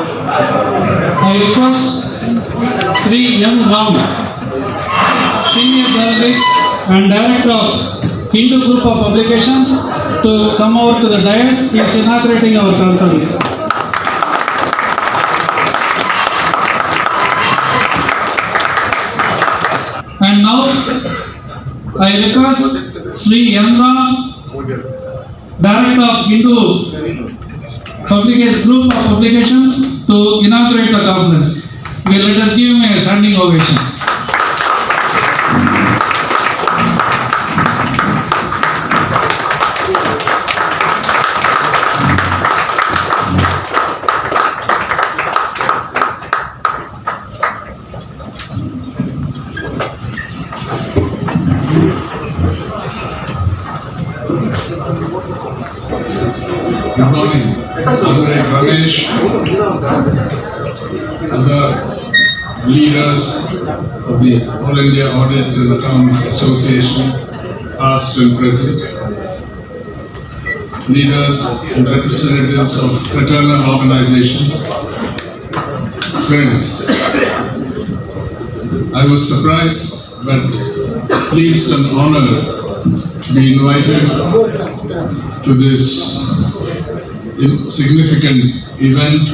I request Shri M. Ram, Senior Journalist and Director of Hindu Group of Publications, to come over to the dais. He is inaugurating our conference. And now I request Shri M. Ram, Director of Hindu Group of Publications, to inaugurate the conference. Let us give him a standing ovation. Good morning, Honorable Ramesh, other leaders of the All India Audit and Accounts Association, past and present, leaders and representatives of fraternal organizations, friends. I was surprised but pleased and honored to be invited to this significant event.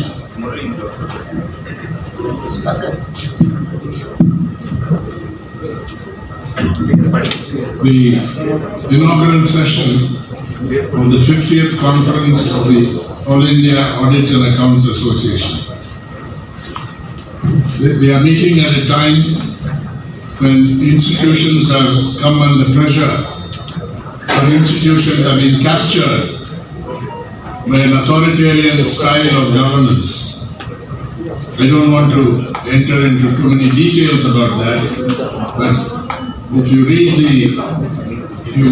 The inaugural session of the 50th conference of the All India Audit and Accounts Association. They are meeting at a time when institutions have come under pressure. Our institutions have been captured by an authoritarian style of governance. I don't want to enter into too many details about that, but if you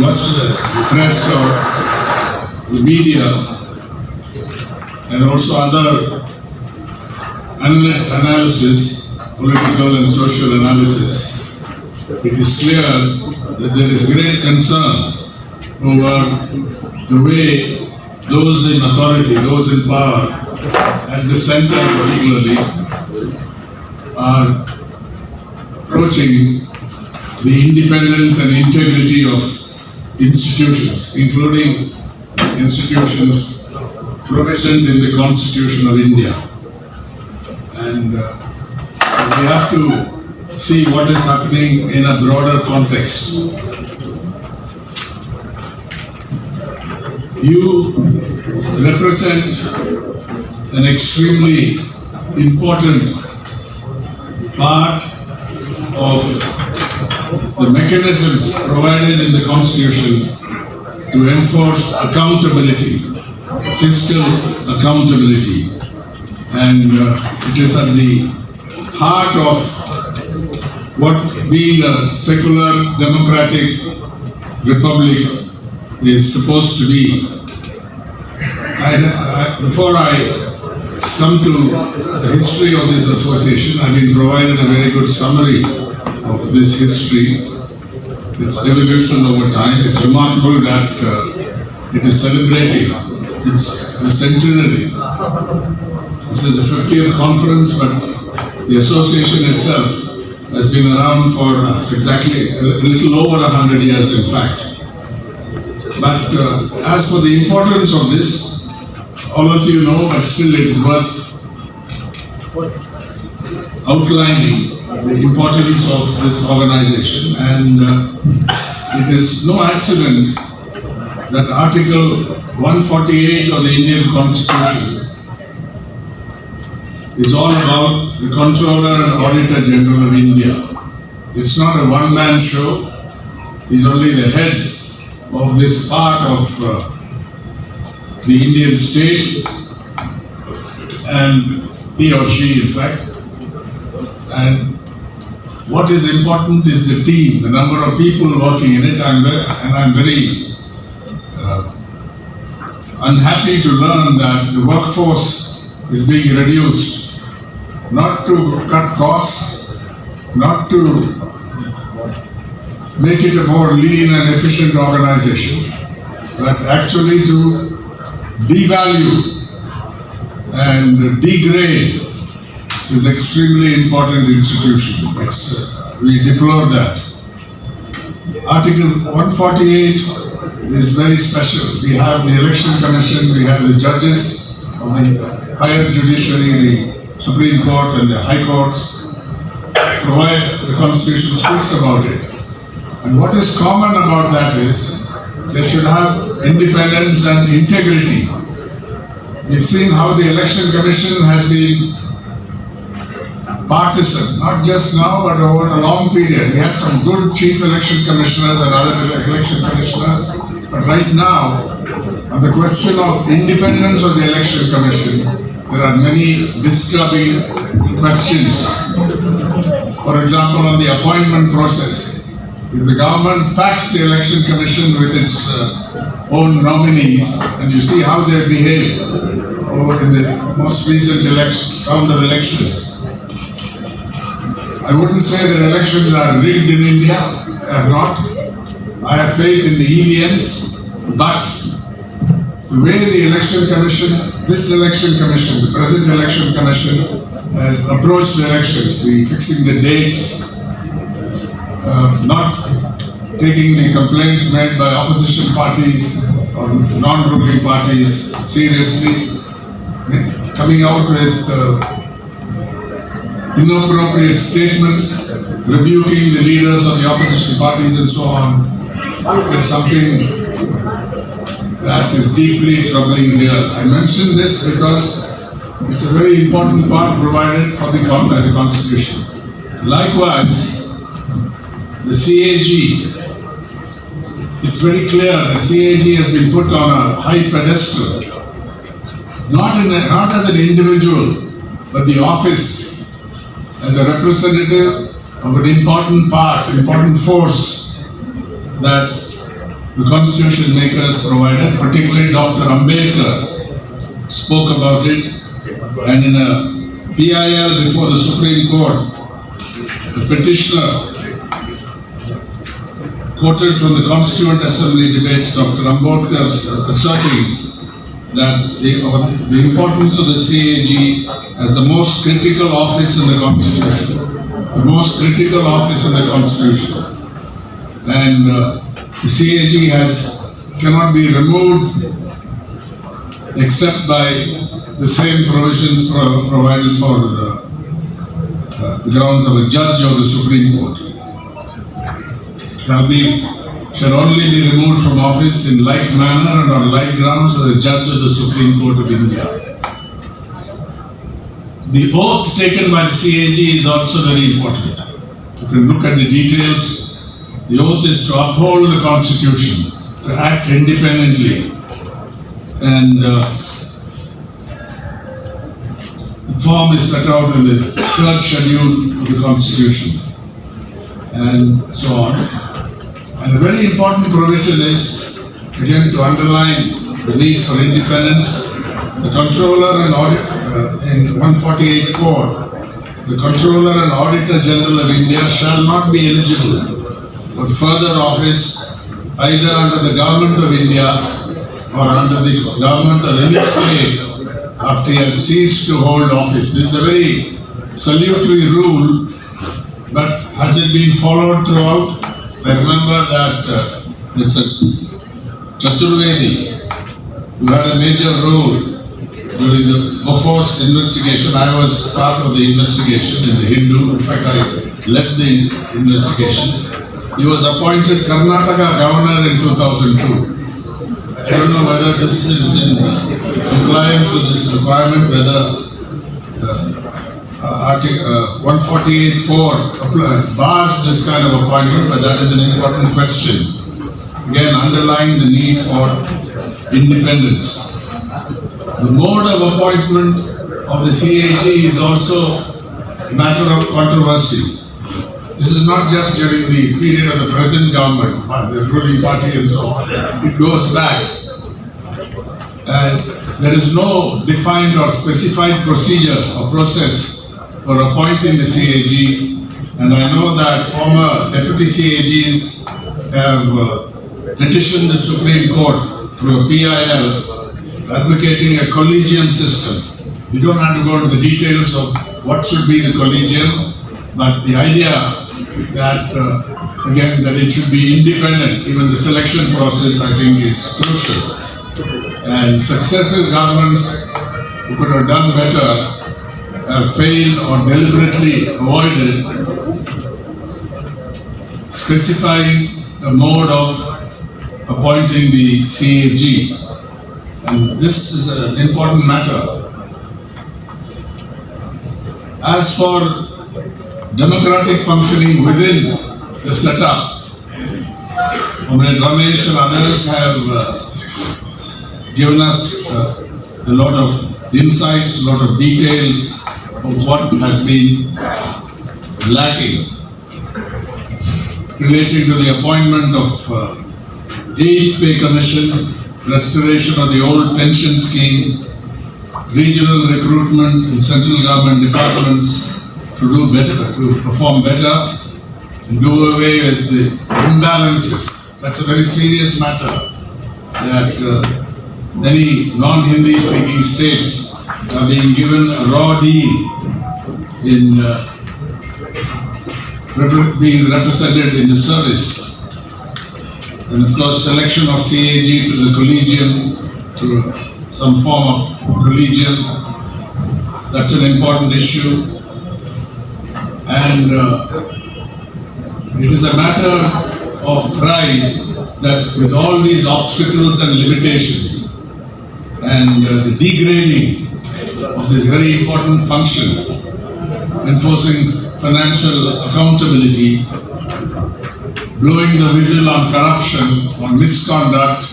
watch the press or the media and also other analysis, political and social analysis, it is clear that there is great concern over the way those in authority, those in power, at the center particularly, are approaching the independence and integrity of institutions, including institutions provisioned in the Constitution of India. And we have to see what is happening in a broader context. You represent an extremely important part of the mechanisms provided in the Constitution to enforce accountability, fiscal accountability, and it is at the heart of what being a secular democratic republic is supposed to be. Before I come to the history of this association, I've been provided a very good summary of this history, its evolution over time. It's remarkable that it is celebrating the centenary. This is the 50th conference, but the association itself has been around for exactly a little over 100 years, in fact. But as for the importance of this, all of you know, but still it is worth outlining the importance of this organization. And it is no accident that Article 148 of the Indian Constitution is all about the Controller and Auditor General of India. It's not a one-man show. He's only the head of this part of the Indian state, and he or she, in fact. And what is important is the team, the number of people working in it. I'm very unhappy to learn that the workforce is being reduced, not to cut costs, not to make it a more lean and efficient organization, but actually to devalue and degrade this extremely important institution. We deplore that. Article 148 is very special. We have the Election Commission, we have the judges of the higher judiciary, the Supreme Court and the High Courts. The Constitution speaks about it. And what is common about that is they should have independence and integrity. We've seen how the Election Commission has been partisan, not just now but over a long period. We had some good chief election commissioners and other election commissioners, but right now, on the question of independence of the Election Commission, there are many disturbing questions. For example, on the appointment process, if the government packs the Election Commission with its own nominees, and you see how they behave in the most recent round of elections. I wouldn't say that elections are rigged in India, they are not. I have faith in the EVMs, but the way the Election Commission, this Election Commission, the present Election Commission has approached the elections, fixing the dates, not taking the complaints made by opposition parties or non-ruling parties seriously, coming out with inappropriate statements, rebuking the leaders of the opposition parties and so on, is something that is deeply troubling here. I mention this because it's a very important part provided for the Constitution. Likewise, the CAG, it's very clear that CAG has been put on a high pedestal, not as an individual, but the office as a representative of an important force that the Constitution makers provided, particularly Dr. Ambedkar spoke about it, and in a PIL before the Supreme Court, the petitioner quoted from the Constituent Assembly debates Dr. Ambedkar asserting that the importance of the CAG as the most critical office in the Constitution, the most critical office in the Constitution, and the CAG cannot be removed except by the same provisions provided for the grounds of a judge of the Supreme Court. Shall only be removed from office in like manner and on like grounds as a judge of the Supreme Court of India. The oath taken by the CAG is also very important. You can look at the details. The oath is to uphold the Constitution, to act independently, and the form is set out in the 3rd schedule of the Constitution, and so on. And a very important provision is, again, to underline the need for independence. The Controller and in 148(4), the Controller and Auditor General of India shall not be eligible for further office either under the Government of India or under the government of any state after he has ceased to hold office. This is a very salutary rule, but has it been followed throughout? I remember that Mr. Chaturvedi, who had a major role during the Bofor's investigation. I was part of the investigation in the Hindu. In fact, I led the investigation. He was appointed Karnataka governor in 2002. I don't know whether this is in compliance with this requirement, whether Article 148(4) bars this kind of appointment, but that is an important question. Again, underlying the need for independence. The mode of appointment of the CAG is also a matter of controversy. This is not just during the period of the present government, the ruling party and so on. It goes back. And there is no defined or specified procedure or process for appointing the CAG, and I know that former deputy CAGs have petitioned the Supreme Court through a PIL advocating a collegium system You don't have to go into the details of what should be the collegium, but the idea that, again, that it should be independent, even the selection process, I think, is crucial. And successive governments who could have done better have failed or deliberately avoided specifying the mode of appointing the CAG. And this is an important matter. As for democratic functioning within the setup, Comrade Ramesh and others have given us a lot of insights, a lot of details of what has been lacking relating to the appointment of 8th Pay Commission, restoration of the old pension scheme, regional recruitment in central government departments to do better, to perform better, and do away with the imbalances. That's a very serious matter that many non-Hindi speaking states are being given a raw deal in being represented in the service. And of course, selection of CAG to the collegium, to some form of collegium, that's an important issue. And it is a matter of pride that with all these obstacles and limitations and the degrading of this very important function, enforcing financial accountability, blowing the whistle on corruption, on misconduct,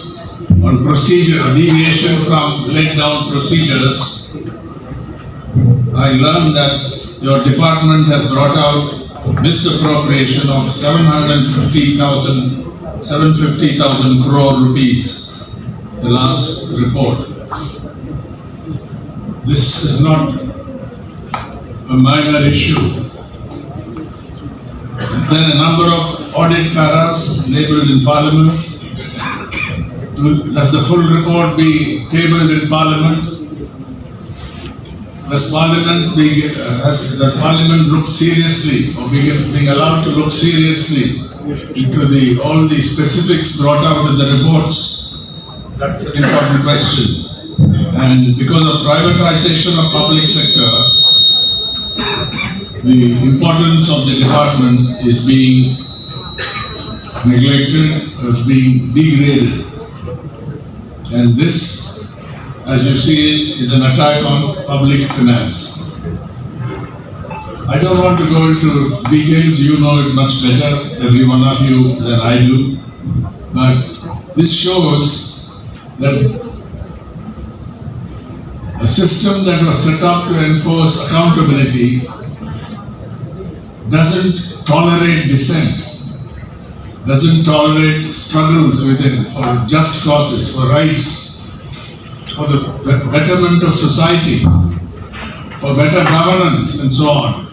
on procedure, deviation from laid down procedures, I learned that your department has brought out misappropriation of 750,000 crore rupees, the last report. This is not a minor issue. Then a number of audit paras labelled in Parliament. Does the full report be tabled in Parliament? Does Parliament look seriously, or being allowed to look seriously into all the specifics brought out in the reports? That's an important question. And because of privatization of public sector, the importance of the department is being neglected, is being degraded. And this, as you see it, is an attack on public finance. I don't want to go into details, you know it much better, every one of you, than I do. But this shows that a system that was set up to enforce accountability doesn't tolerate dissent, doesn't tolerate struggles within for just causes, for rights, for the betterment of society, for better governance and so on.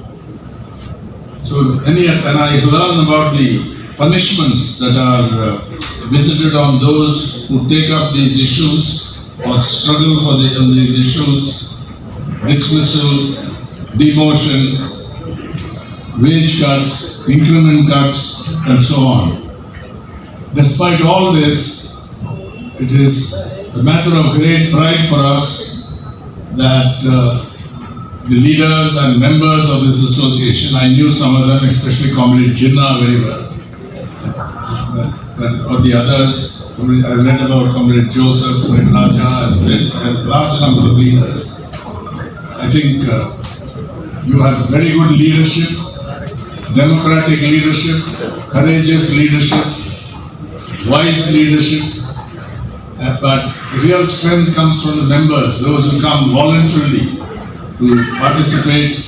So and I learn about the punishments that are visited on those who take up these issues or struggle for these issues: dismissal, demotion, wage cuts, increment cuts, and so on. Despite all this, it is a matter of great pride for us that the leaders and members of this association, I knew some of them, especially Comrade Jinnah very well, or the others, I read about Comrade Joseph, Comrade Raja, and a large number of leaders. I think you have very good leadership, democratic leadership, courageous leadership, wise leadership, but real strength comes from the members, those who come voluntarily to participate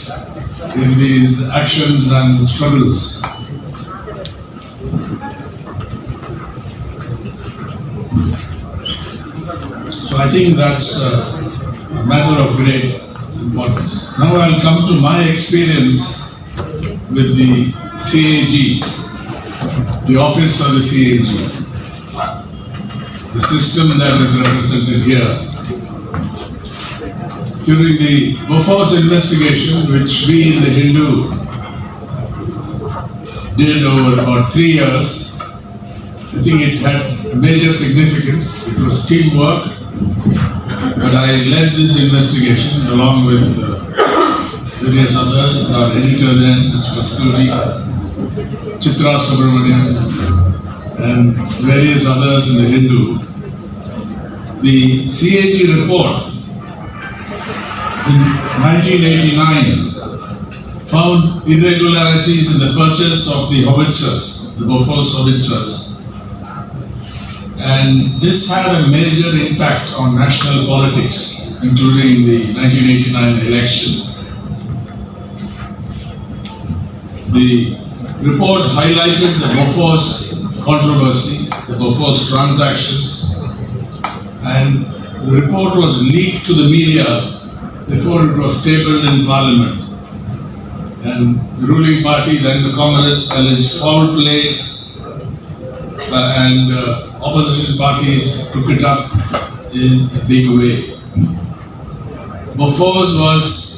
in these actions and struggles. So I think that's a matter of great importance. Now I'll come to my experience with the CAG, the office of the CAG, the system that is represented here. during the Bofors investigation, which we in the Hindu did over about 3 years, I think it had a major significance. It was teamwork, but I led this investigation along with various others, our editor then, Mr. Kasturi, Chitra Subramanian, and various others in the Hindu. The CAG report in 1989 found irregularities in the purchase of the howitzers, the Bofors howitzers. And this had a major impact on national politics, including the 1989 election. The report highlighted the Bofors controversy, the Bofors transactions, and the report was leaked to the media before it was tabled in Parliament. And the ruling party, then the Congress, alleged foul play, and opposition parties took it up in a big way. Bofors was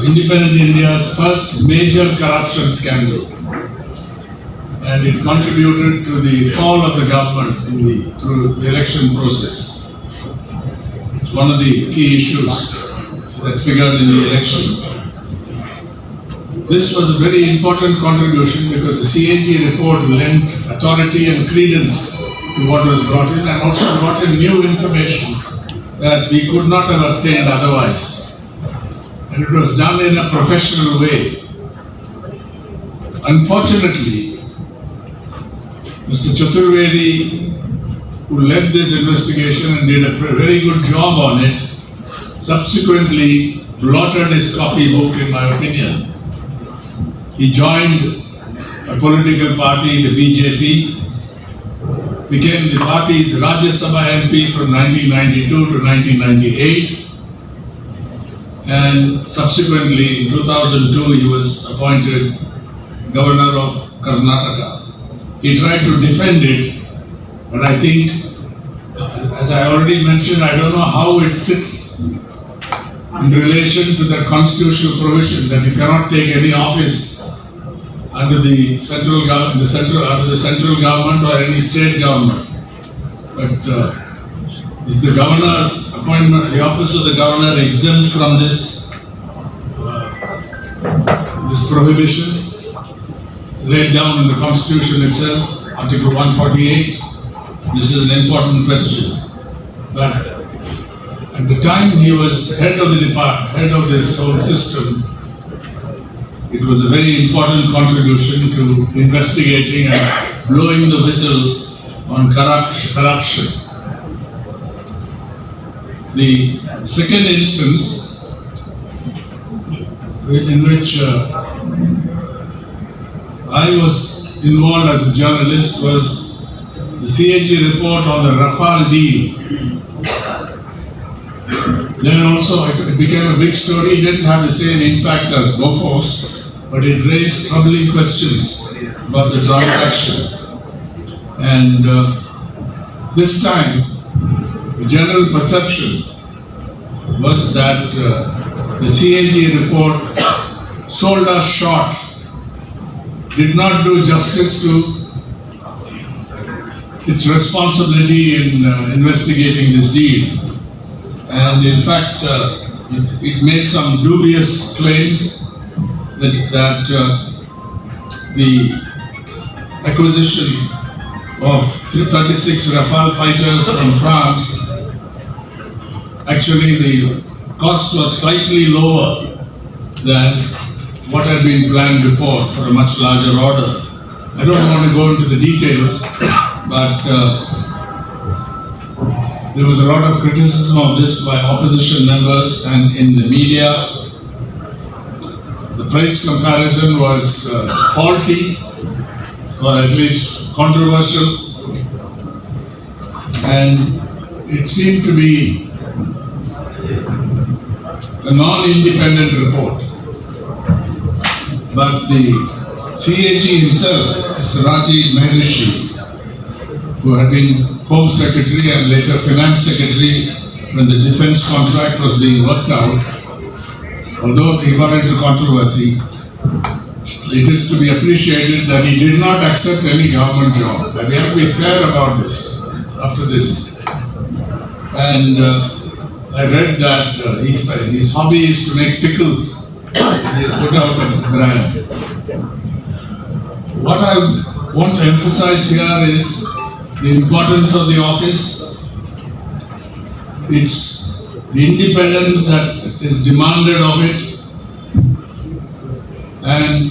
independent India's first major corruption scandal, and it contributed to the fall of the government through the election process. It's one of the key issues that figured in the election. This was a very important contribution because the CAG report lent authority and credence to what was brought in, and also brought in new information that we could not have obtained otherwise. And it was done in a professional way. Unfortunately, Mr. Chaturvedi, who led this investigation and did a very good job on it, subsequently blotted his copybook, in my opinion. He joined a political party, the BJP, became the party's Rajya Sabha MP from 1992 to 1998, and subsequently in 2002 he was appointed Governor of Karnataka. He tried to defend it, but I think, as I already mentioned, I don't know how it sits in relation to the constitutional provision that you cannot take any office under the central government or any state government. But is the governor appointment, the office of the governor, exempt from this prohibition laid down in the Constitution itself, Article 148? This is an important question. But at the time he was head of the department, head of this whole system, it was a very important contribution to investigating and blowing the whistle on corruption. The second instance in which I was involved as a journalist was the CAG report on the Rafale deal. Then also it became a big story. It didn't have the same impact as Bofors, but it raised troubling questions about the transaction. And this time, the general perception was that the CAG report sold us short, did not do justice to its responsibility in investigating this deal. And in fact, it made some dubious claims that the acquisition of 36 Rafale fighters from France, actually the cost was slightly lower than what had been planned before for a much larger order. I don't want to go into the details, but there was a lot of criticism of this by opposition members and in the media. The price comparison was faulty, or at least controversial, and it seemed to be a non-independent report. But the CAG himself, Mr. Raji Maharishi, who had been Home Secretary and later Finance Secretary when the defense contract was being worked out. Although he got into controversy, it is to be appreciated that he did not accept any government job. And we have to be fair about this, after this. And I read that his hobby is to make pickles. He has put out a brand. What I want to emphasize here is the importance of the office. It's the independence that is demanded of it, and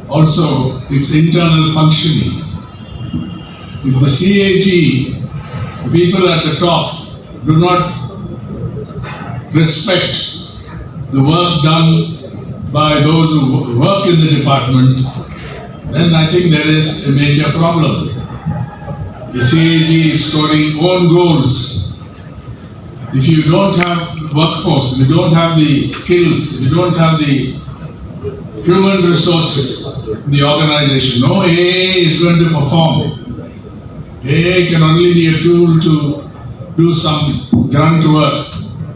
also its internal functioning. If the CAG, the people at the top, do not respect the work done by those who work in the department, then I think there is a major problem. The CAG is scoring own goals. If you don't have workforce, if you don't have the skills, if you don't have the human resources in the organization, no AA is going to perform. AA can only be a tool to do some grunt work,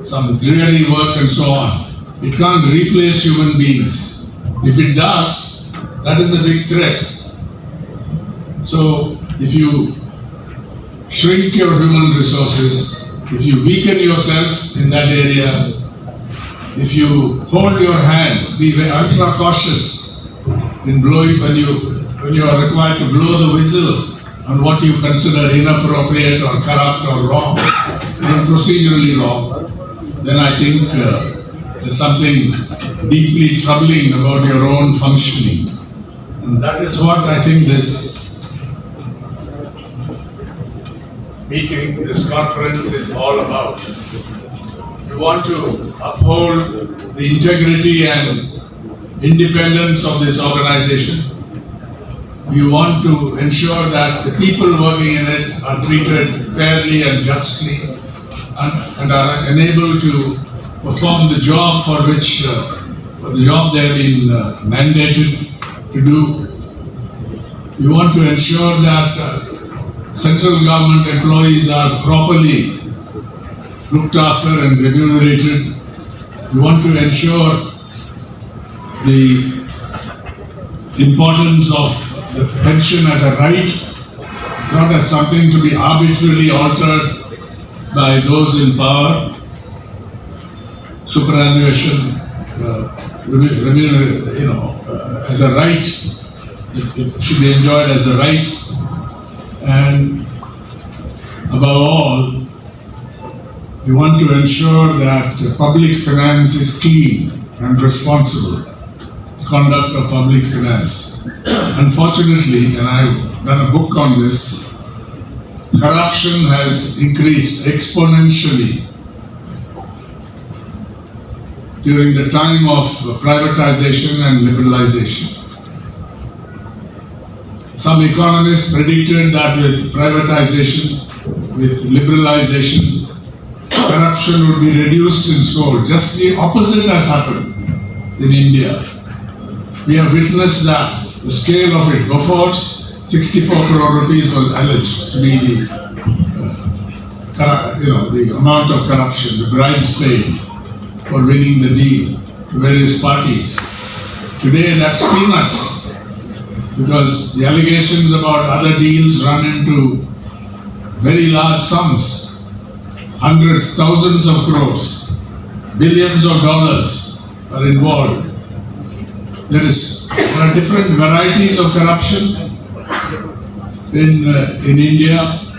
some dreary work and so on. It can't replace human beings. If it does, that is a big threat. So if you shrink your human resources, if you weaken yourself in that area, if you hold your hand, be ultra cautious in blowing when you are required to blow the whistle on what you consider inappropriate or corrupt or wrong, or procedurally wrong, then I think there's something deeply troubling about your own functioning. And that is what I think this meeting, this conference is all about. We want to uphold the integrity and independence of this organization. We want to ensure that the people working in it are treated fairly and justly and are enabled to perform the job for which the job they have been mandated to do. We want to ensure that central government employees are properly looked after and remunerated. We want to ensure the importance of the pension as a right, not as something to be arbitrarily altered by those in power. Superannuation, as a right, it should be enjoyed as a right. And above all, we want to ensure that public finance is clean and responsible, the conduct of public finance. Unfortunately, and I've done a book on this, corruption has increased exponentially during the time of privatization and liberalization. Some economists predicted that with privatization, with liberalization, corruption would be reduced in scope. Just the opposite has happened in India. We have witnessed that the scale of it. Before, 64 crore rupees was alleged to be the amount of corruption, the bribes paid for winning the deal to various parties. Today, that's peanuts, because the allegations about other deals run into very large sums, hundreds, thousands of crores, billions of dollars are involved. There are different varieties of corruption in India.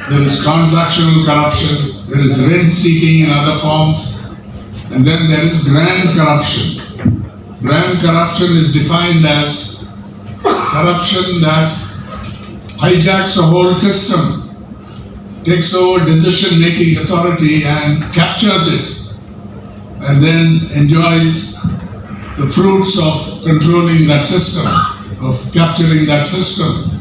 There is transactional corruption, there is rent seeking in other forms, and then there is grand corruption. Grand corruption is defined as corruption that hijacks a whole system, takes over decision-making authority and captures it, and then enjoys the fruits of controlling that system, of capturing that system.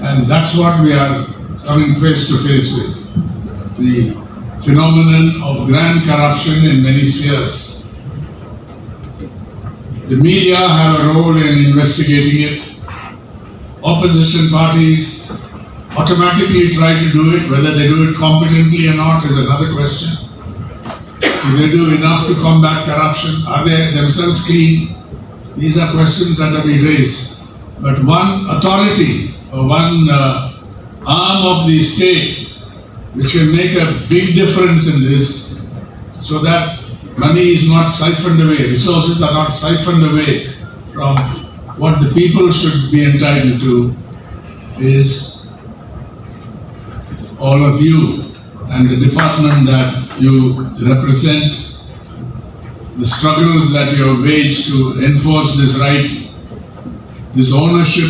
And that's what we are coming face to face with, the phenomenon of grand corruption in many spheres. The media have a role in investigating it. Opposition parties automatically try to do it. Whether they do it competently or not is another question. Do they do enough to combat corruption? Are they themselves clean? These are questions that have been raised. But one authority or one arm of the state which can make a big difference in this, so that money is not siphoned away, resources are not siphoned away from what the people should be entitled to, is all of you and the department that you represent, the struggles that you have waged to enforce this right, this ownership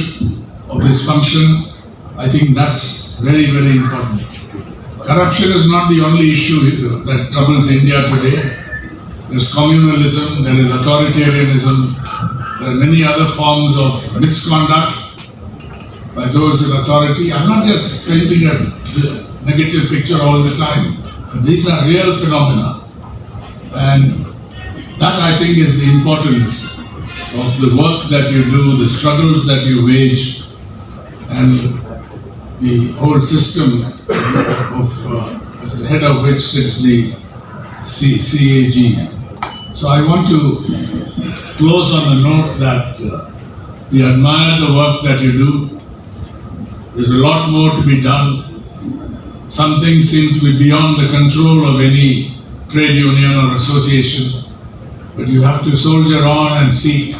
of this function. I think that's very, very important. Corruption is not the only issue that troubles India today. There's communalism, there is authoritarianism, there are many other forms of misconduct by those with authority. I'm not just painting a negative picture all the time, but these are real phenomena. And that, I think, is the importance of the work that you do, the struggles that you wage, and the whole system at the head of which sits the CAG. So I want to close on the note that we admire the work that you do. There's a lot more to be done. Some things seem to be beyond the control of any trade union or association, but you have to soldier on and seek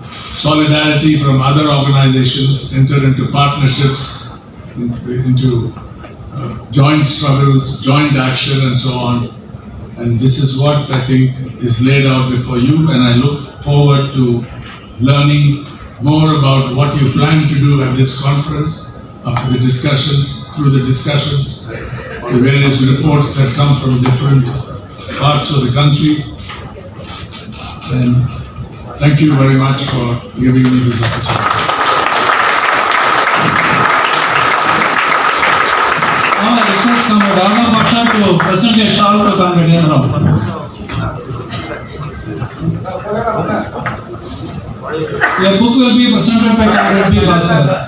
solidarity from other organizations, enter into partnerships, into joint struggles, joint action, and so on. And this is what I think is laid out before you, and I look forward to learning more about what you plan to do at this conference after the discussions, through the discussions, the various reports that come from different parts of the country. And thank you very much for giving me this opportunity. Now I request Comrade Rana Pasha to present a shawl to Comrade Yendra. A book will be presented by Comrade B. Bhaskar.